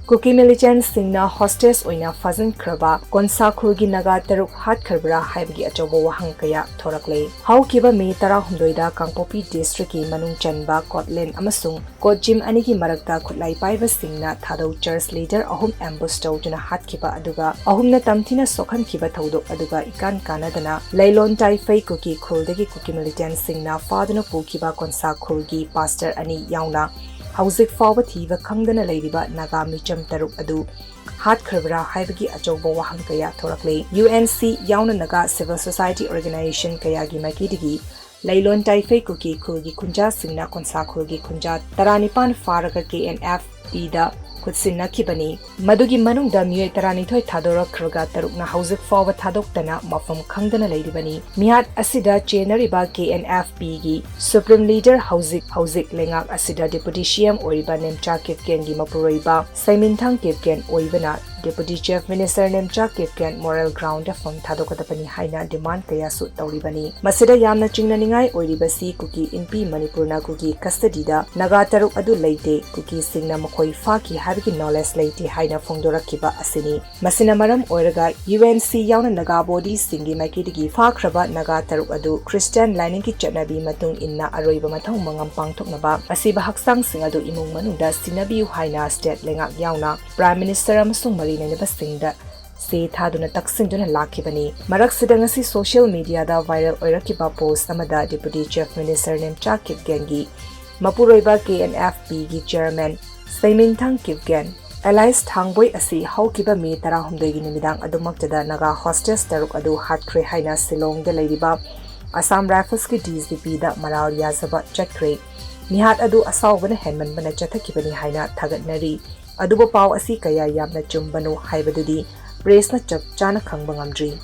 Kuki militantsingna hostage oina hatkhraba konsakhulgi naga taruk hatkhraba haibagi achouba wahang kaya thoraklei. Haukiba May 16 Kangpopi district ki manung chanba Kotlen amasung Kotjim anigi marakta khutlai paiba singna thadau church leader ahum ambush tawduna hatkiba aduga ahumna tamthina sokhankiba thodok aduga ikan kanadana Lailon Taifai Kuki Khuldagi Kuki militantsingna faduna pukiba konsakhulgi pastor ani yauna Hauzik fawba thiba khangdana leiriba Naga micham taruk adu hatkhraba haibagi achouba wahang kaya thoraklei. UNC yauna Naga civil society organization kaya gi makidigi Lailon Taifai Kuki Khulgi kunja singna konsakhulgi kunja taranipan faraga KNF da Kutsinna kibani madugi manungda miyoi taranithoi thadorokhrga tarukna hauzik fawba thadoktana mafam khangdana leiribani mihat asida chenariba KNFP gi supreme leader hauzik lengak asida deputy CM oiba nemcha kipken gi mapuroiba saiminthang kipken oibana Deputy Chief Minister Nemcha Kipken moral ground fam thadokadapani haina demand kaya su tauribani masida yamna chingnaningai oiribasi Kuki MP Manipurna Kuki custody da Naga taruk adu leite Kuki singna makhoi faki habiki knowledge leite haina phongdorakiba asini masina maram oiraga UNC yauna Naga body singi maikidigi hatkhraba Naga taruk adu Christian lining ki chatnabi matung inna aroiba mathang mangam pangthoknaba asiba haksang sing adu imung manungda sinabi haina state lengak yauna Prime Minister amasung Basingda se thaduna taksinduna lakibani marak sidangasi social media da viral oirakiba post amada deputy chief minister Nemcha Kipken gi mapuroiba KNFP gi chairman Saiminthang Kipken Allies Thangboy asi haukiba May 16 gi nimidang adumaktada Naga hostage taruk adu hatkre haina Silong da leiriba Assam Rifles ki DCP da marar yazaba chakre mihat adu asawbana henman bana chathakibani haina thagatnari adubo paw asi kaya yamna chumbano haibadudi press na chap chana khangba ngamdri